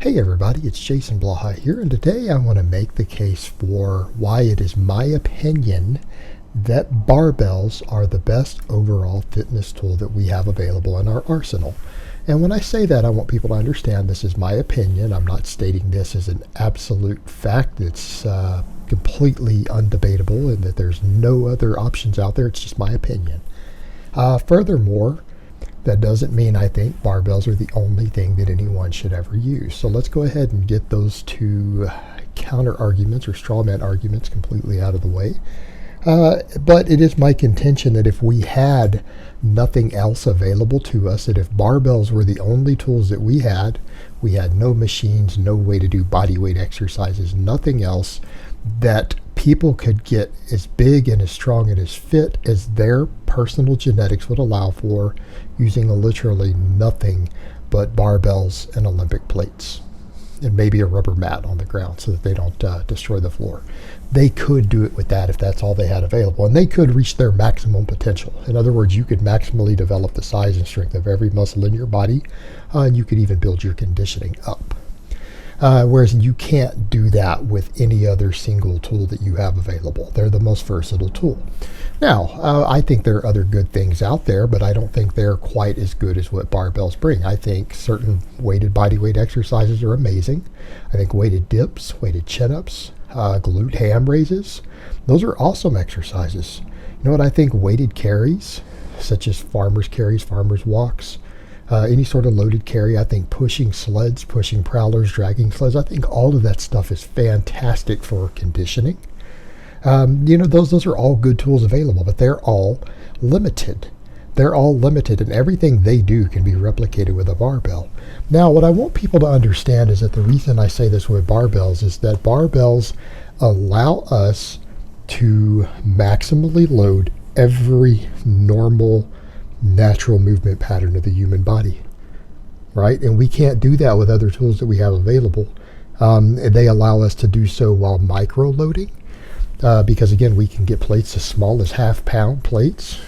Hey everybody, it's Jason Blaha here, and today I want to make the case for why it is my opinion that barbells are the best overall fitness tool that we have available in our arsenal. And when I say that, I want people to understand this is my opinion. I'm not stating this as an absolute fact. It's completely undebatable and that there's no other options out there. It's just my opinion. Furthermore, that doesn't mean I think barbells are the only thing that anyone should ever use. So let's go ahead and get those two counter arguments or straw man arguments completely out of the way. But it is my contention that if we had nothing else available to us, that if barbells were the only tools that we had no machines, no way to do body weight exercises, nothing else, that people could get as big and as strong and as fit as their personal genetics would allow for using literally nothing but barbells and Olympic plates and maybe a rubber mat on the ground so that they don't destroy the floor. They could do it with that if that's all they had available, and they could reach their maximum potential. In other words, you could maximally develop the size and strength of every muscle in your body, and you could even build your conditioning up. Whereas you can't do that with any other single tool that you have available. They're the most versatile tool. Now, I think there are other good things out there, but I don't think they're quite as good as what barbells bring. I think certain weighted body weight exercises are amazing. I think weighted dips, weighted chin-ups, glute ham raises, those are awesome exercises. You know what I think? Weighted carries, such as farmers carries, farmers walks, any sort of loaded carry. I think pushing sleds, pushing prowlers, dragging sleds, I think all of that stuff is fantastic for conditioning. Those are all good tools available, but they're all limited. They're all limited, and everything they do can be replicated with a barbell. Now, what I want people to understand is that the reason I say this with barbells is that barbells allow us to maximally load every normal natural movement pattern of the human body, right? And we can't do that with other tools that we have available. They allow us to do so while micro loading, because again, we can get plates as small as half-pound plates.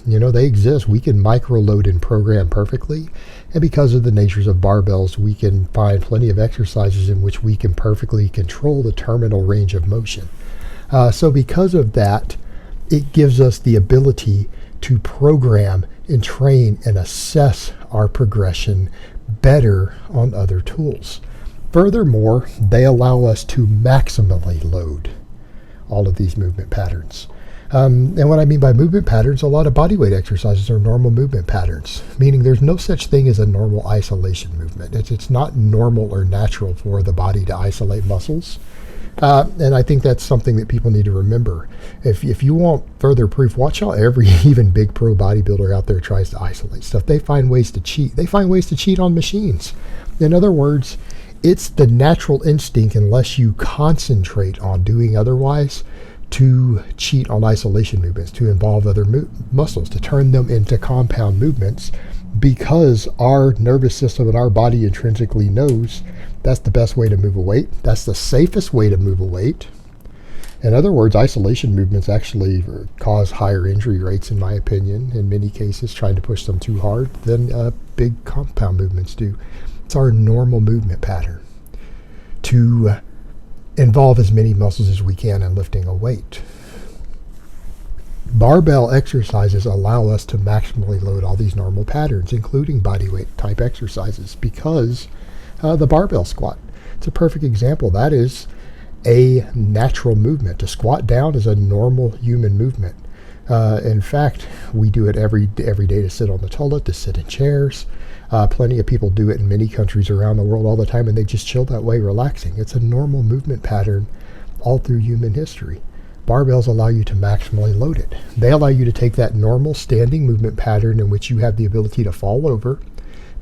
They exist. We can micro load and program perfectly, and because of the natures of barbells, we can find plenty of exercises in which we can perfectly control the terminal range of motion. So because of that, it gives us the ability to program and train and assess our progression better on other tools. Furthermore, they allow us to maximally load all of these movement patterns. And what I mean by movement patterns, a lot of bodyweight exercises are normal movement patterns, meaning there's no such thing as a normal isolation movement. It's not normal or natural for the body to isolate muscles. And I think that's something that people need to remember. If you want further proof, watch how every even big pro bodybuilder out there tries to isolate stuff. They find ways to cheat. They find ways to cheat on machines. In other words, it's the natural instinct, unless you concentrate on doing otherwise, to cheat on isolation movements, to involve other muscles, to turn them into compound movements, because our nervous system and our body intrinsically knows that's the best way to move a weight. That's the safest way to move a weight. In other words, isolation movements actually cause higher injury rates, in my opinion, in many cases, trying to push them too hard than big compound movements do. It's our normal movement pattern to involve as many muscles as we can in lifting a weight. Barbell exercises allow us to maximally load all these normal patterns, including bodyweight type exercises, because the barbell squat, it's a perfect example. That is a natural movement. To squat down is a normal human movement. In fact, we do it every day to sit on the toilet, to sit in chairs. Plenty of people do it in many countries around the world all the time, and they just chill that way, relaxing. It's a normal movement pattern all through human history. Barbells allow you to maximally load it. They allow you to take that normal standing movement pattern in which you have the ability to fall over,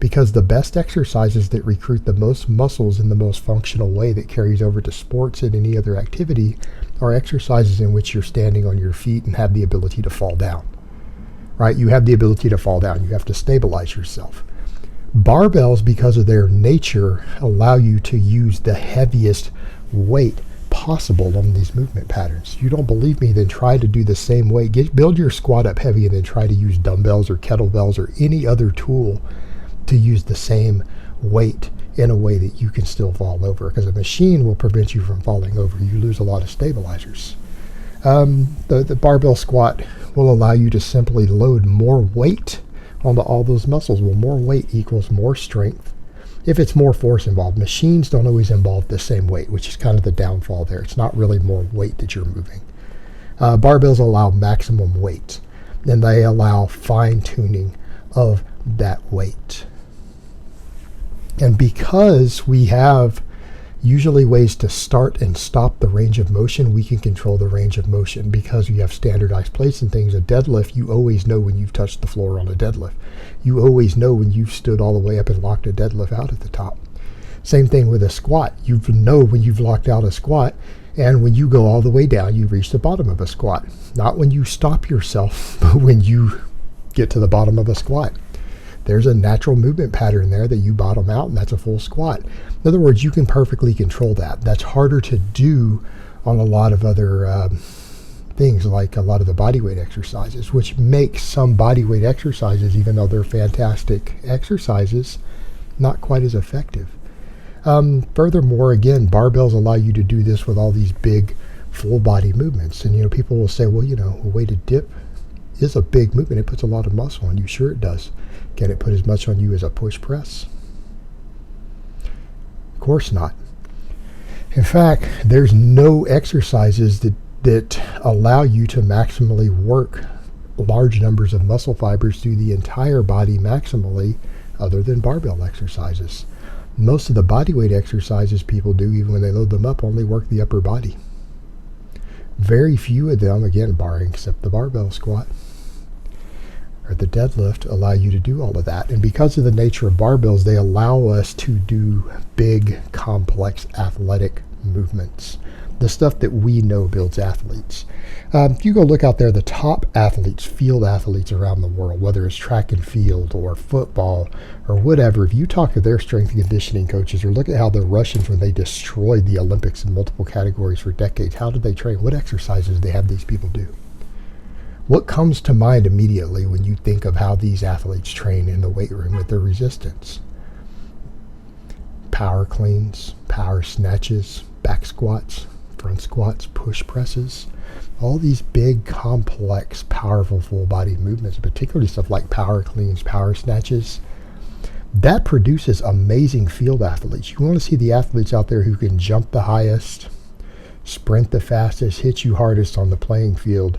because the best exercises that recruit the most muscles in the most functional way that carries over to sports and any other activity are exercises in which you're standing on your feet and have the ability to fall down, right? You have the ability to fall down. You have to stabilize yourself. Barbells, because of their nature, allow you to use the heaviest weight possible on these movement patterns. You don't believe me? Then try to do the same way. Build your squat up heavy and then try to use dumbbells or kettlebells or any other tool to use the same weight in a way that you can still fall over, because a machine will prevent you from falling over. You lose a lot of stabilizers. The barbell squat will allow you to simply load more weight onto all those muscles. Well, more weight equals more strength. If it's more force involved, machines don't always involve the same weight, which is kind of the downfall there. It's not really more weight that you're moving. Barbells allow maximum weight, and they allow fine-tuning of that weight. And because we have usually ways to start and stop the range of motion, we can control the range of motion. Because you have standardized plates and things, a deadlift, you always know when you've touched the floor on a deadlift. You always know when you've stood all the way up and locked a deadlift out at the top. Same thing with a squat. You know when you've locked out a squat, and when you go all the way down, you reach the bottom of a squat. Not when you stop yourself, but when you get to the bottom of a squat. There's a natural movement pattern there that you bottom out, and that's a full squat. In other words, you can perfectly control that. That's harder to do on a lot of other things, like a lot of the bodyweight exercises, which makes some bodyweight exercises, even though they're fantastic exercises, not quite as effective. Furthermore, again, barbells allow you to do this with all these big full body movements. And people will say, well, a weighted dip is a big movement. It puts a lot of muscle on you. Sure it does. Can it put as much on you as a push press? Of course not. In fact, there's no exercises that allow you to maximally work large numbers of muscle fibers through the entire body maximally other than barbell exercises. Most of the bodyweight exercises people do, even when they load them up, only work the upper body. Very few of them, again, barring except the barbell squat or the deadlift, allow you to do all of that. And because of the nature of barbells, they allow us to do big, complex athletic movements. The stuff that we know builds athletes. If you go look out there, the top athletes, field athletes around the world, whether it's track and field or football or whatever, if you talk to their strength and conditioning coaches or look at how the Russians, when they destroyed the Olympics in multiple categories for decades, how did they train? What exercises did they have these people do? What comes to mind immediately when you think of how these athletes train in the weight room with their resistance? Power cleans, power snatches, back squats, front squats, push presses, all these big, complex, powerful full body movements, particularly stuff like power cleans, power snatches. That produces amazing field athletes. You want to see the athletes out there who can jump the highest, sprint the fastest, hit you hardest on the playing field.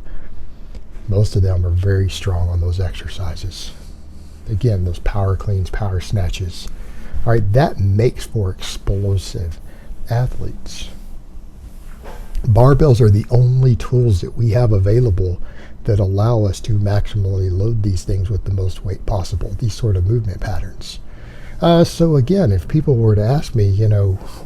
Most of them are very strong on those exercises. Again, those power cleans, power snatches. All right, that makes for explosive athletes. Barbells are the only tools that we have available that allow us to maximally load these things with the most weight possible, these sort of movement patterns. So again, if people were to ask me,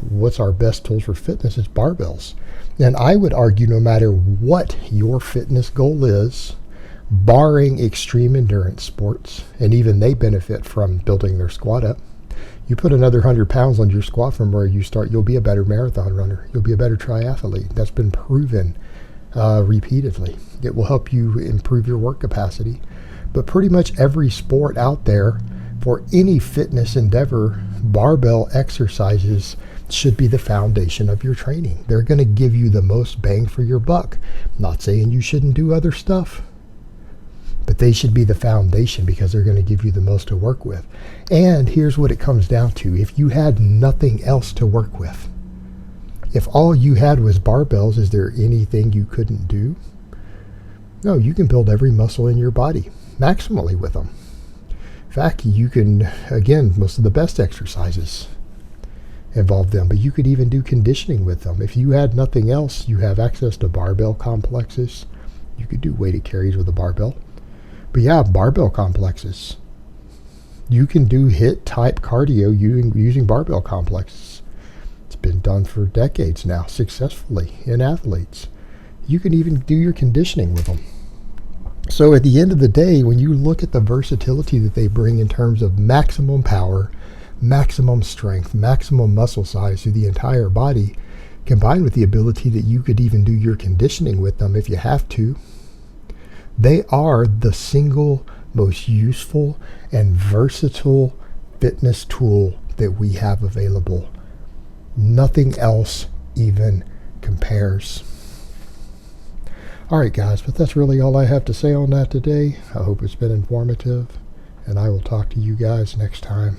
what's our best tools for fitness, it's barbells. And I would argue no matter what your fitness goal is, barring extreme endurance sports, and even they benefit from building their squat up, you put another 100 pounds on your squat from where you start, you'll be a better marathon runner. You'll be a better triathlete. That's been proven repeatedly. It will help you improve your work capacity. But pretty much every sport out there, for any fitness endeavor, barbell exercises should be the foundation of your training. They're going to give you the most bang for your buck. I'm not saying you shouldn't do other stuff, but they should be the foundation because they're going to give you the most to work with. And here's what it comes down to. If you had nothing else to work with, if all you had was barbells, is there anything you couldn't do? No, you can build every muscle in your body maximally with them. In fact, you can, again, most of the best exercises involve them, but you could even do conditioning with them. If you had nothing else, you have access to barbell complexes. You could do weighted carries with a barbell. But yeah, barbell complexes. You can do HIIT type cardio using barbell complexes. It's been done for decades now successfully in athletes. You can even do your conditioning with them. So at the end of the day, when you look at the versatility that they bring in terms of maximum power, maximum strength, maximum muscle size through the entire body, combined with the ability that you could even do your conditioning with them if you have to, they are the single most useful and versatile fitness tool that we have available. Nothing else even compares. Alright guys, but that's really all I have to say on that today. I hope it's been informative, and I will talk to you guys next time.